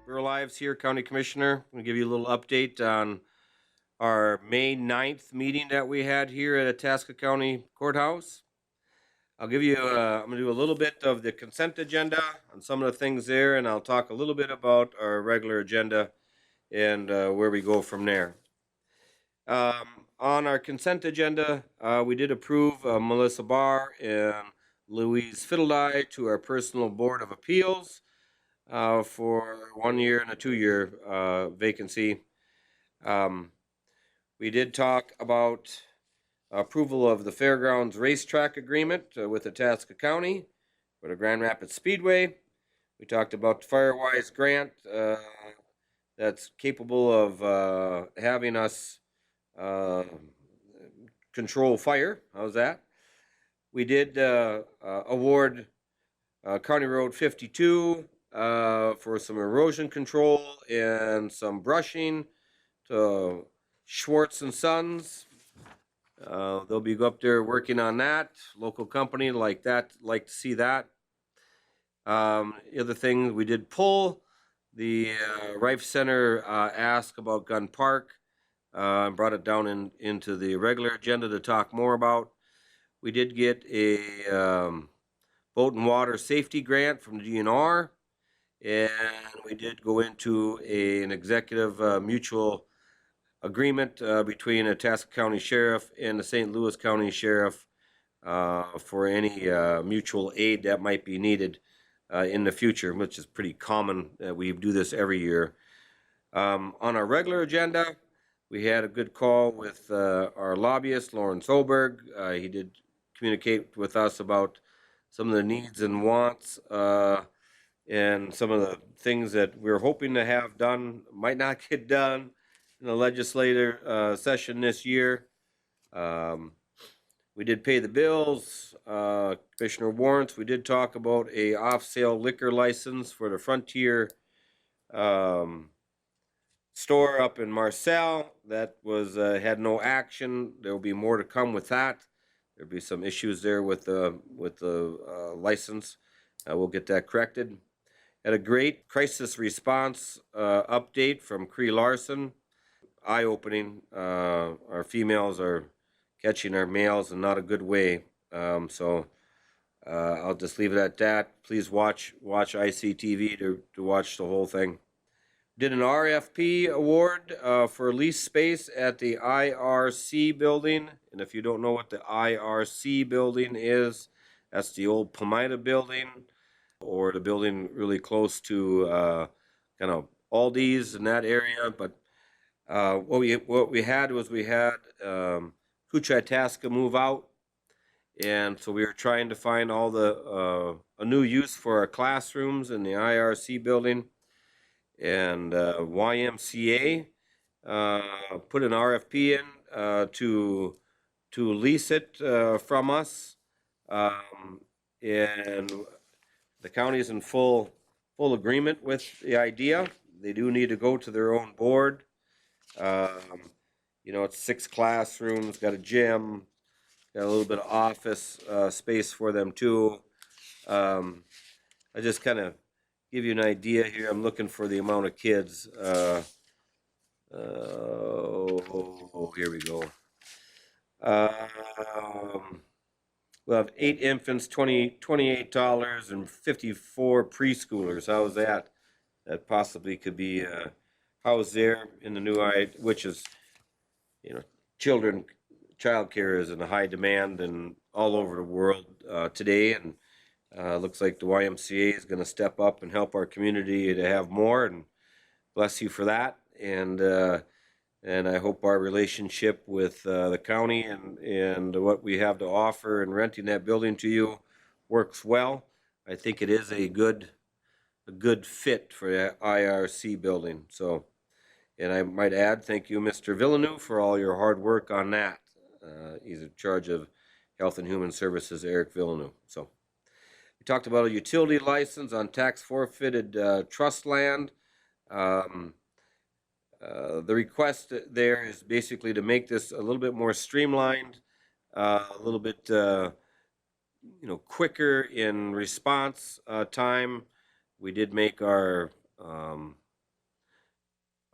We're live here, County Commissioner. I'm going to give you a little update on our May 9th meeting that we had here at Itasca County Courthouse. I'm going to do a little bit of the consent agenda on some of the things there, and I'll talk a little bit about our regular agenda and where we go from there. On our consent agenda, we did approve Melissa Barr and Louise Fiddledye to our personal board of appeals for 1 year and a 2-year vacancy. We did talk about approval of the Fairgrounds racetrack agreement with Itasca County for the Grand Rapids Speedway. We talked about the Firewise grant that's capable of having us control fire. How's that? We did award County Road 52 for some erosion control and some brushing to Schwartz and Sons. They'll be up there working on that. Local company like that, like to see that. The other thing we did pull the Rife Center ask about Gun Park, brought it down into the regular agenda to talk more about. We did get a boat and water safety grant from the DNR, and we did go into an executive mutual agreement between Itasca County Sheriff and the St. Louis County Sheriff for any mutual aid that might be needed in the future, which is pretty common. We do this every year. On our regular agenda, we had a good call with our lobbyist, Lawrence Oberg. He did communicate with us about some of the needs and wants and some of the things that we're hoping to have done might not get done in the legislative session this year. We did pay the bills, Commissioner warrants. We did talk about a off-sale liquor license for the Frontier store up in Marcel. That was had no action. There will be more to come with that. There'll be some issues there with the license. We'll get that corrected. Had a great crisis response update from Larson. Eye-opening. Our females are catching our males in not a good way. So I'll just leave it at that. Please watch ICTV to watch the whole thing. Did an RFP award for lease space at the IRC building. And if you don't know what the IRC building is, that's the old Palmyra building, or the building really close to kind of Aldi's in that area. But what we had Kucha Itasca move out, and so we were trying to find all the a new use for our classrooms in the IRC building. And YMCA put an RFP in to lease it from us, and the county is in full agreement with the idea. They do need to go to their own board. You know, it's 6 classrooms, got a gym, got a little bit of office space for them too. I just kind of give you an idea here. I'm looking for the amount of kids. Here we go. We'll have 8 infants, $28, and 54 preschoolers. How's that? That possibly could be housed there in the new which is, you know, child care is in high demand and all over the world today, and looks like the YMCA is going to step up and help our community to have more, and bless you for that. And I hope our relationship with the county and what we have to offer and renting that building to you works well. I think it is a good fit for the IRC building. So, and I might add, thank you, Mr. Villeneuve, for all your hard work on that. He's in charge of Health and Human Services, Eric Villeneuve. So we talked about a utility license on tax forfeited trust land. The request there is basically to make this a little bit more streamlined, a little bit quicker in response time. We did make our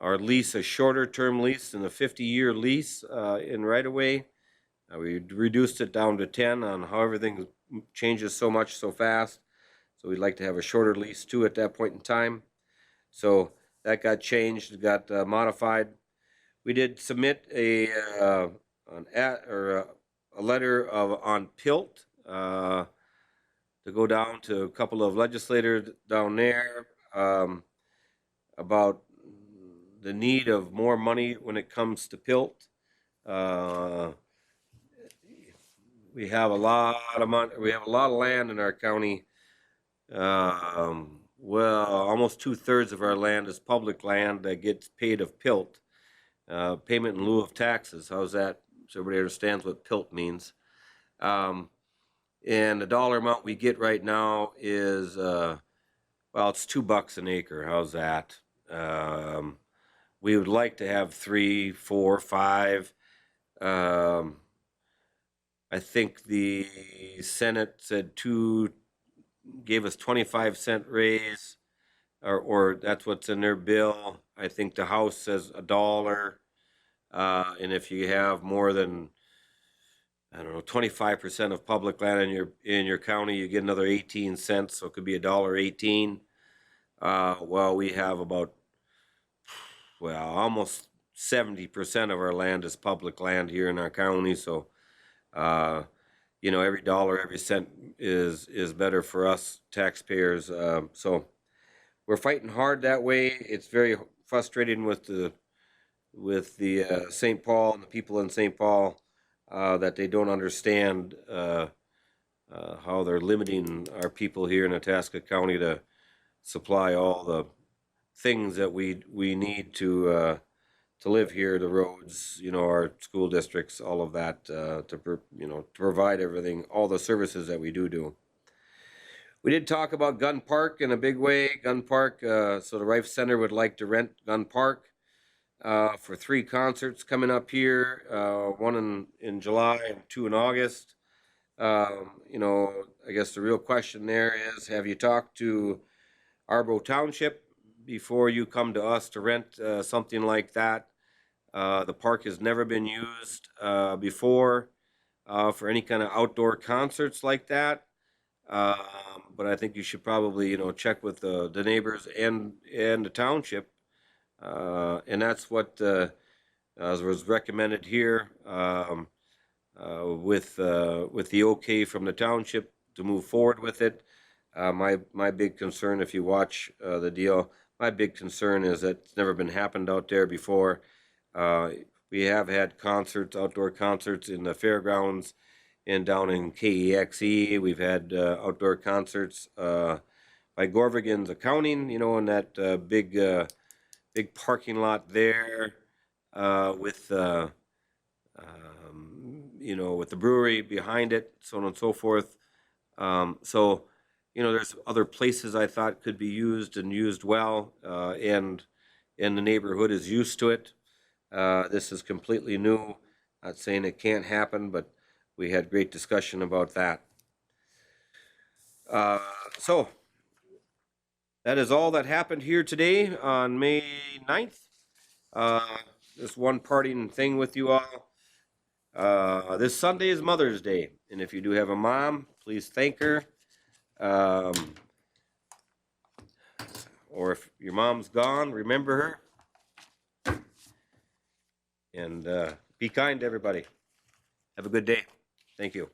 lease a shorter term lease than a 50-year lease in right of way. We reduced it down to 10 on how everything changes so much so fast. So we'd like to have a shorter lease too at that point in time. So that got changed, got modified. We did submit a letter on PILT to go down to a couple of legislators down there about the need of more money when it comes to PILT. We have a lot of money. We have a lot of land in our county. Well, almost 2/3 of our land is public land that gets paid of PILT, payment in lieu of taxes. How's that? So everybody understands what PILT means. And the dollar amount we get right now is, well, it's $2 an acre. How's that? We would like to have 3, 4, 5. I think the Senate said gave us 25-cent raise, or that's what's in their bill. I think the House says $1. And if you have more than, I don't know, 25% of public land in your county, you get another 18 cents, so it could be $1.18. Well, we have about, well, almost 70% of our land is public land here in our county, so every dollar, every cent is better for us taxpayers. So we're fighting hard that way. It's very frustrating with the St. Paul and the people in St. Paul that they don't understand how they're limiting our people here in Itasca County to supply all the things that we need to live here, the roads, our school districts, all of that, to provide everything, all the services that we do. We did talk about Gun Park in a big way. Gun Park, so the Rife Center would like to rent Gun Park for 3 concerts coming up here, 1 in July and 2 in August. I guess the real question there is, have you talked to Arbo Township before you come to us to rent something like that? The park has never been used before for any kind of outdoor concerts like that. But I think you should probably, check with the neighbors and the township. And that's what was recommended here with the okay from the township to move forward with it. My big concern, if you watch the deal, my big concern is that it's never been happened out there before. We have had concerts, outdoor concerts in the fairgrounds and down in KEXE. We've had outdoor concerts by Gorvigan's Accounting, in that big parking lot there with with the brewery behind it, so on and so forth. So there's other places I thought could be used and used well, and the neighborhood is used to it. This is completely new. Not saying it can't happen, but we had great discussion about that. So that is all that happened here today on May 9th. Just one parting thing with you all. This Sunday is Mother's Day, and if you do have a mom, please thank her. Or if your mom's gone, remember her. And be kind to everybody. Have a good day. Thank you.